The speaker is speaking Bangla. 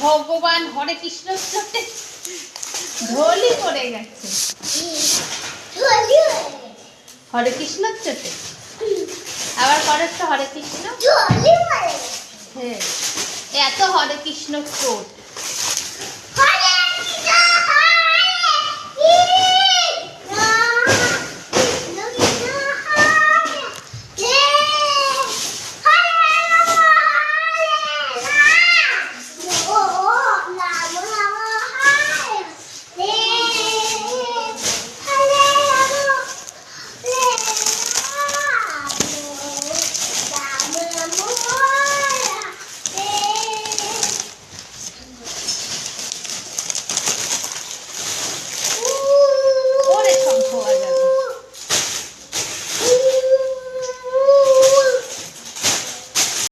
ভগবান, হরে কৃষ্ণ চোটে ঢোলই পড়ে গেছে। হরে কৃষ্ণ চোটে আবার করেছ হরে কৃষ্ণ। হ্যাঁ, এত হরে কৃষ্ণ চোট।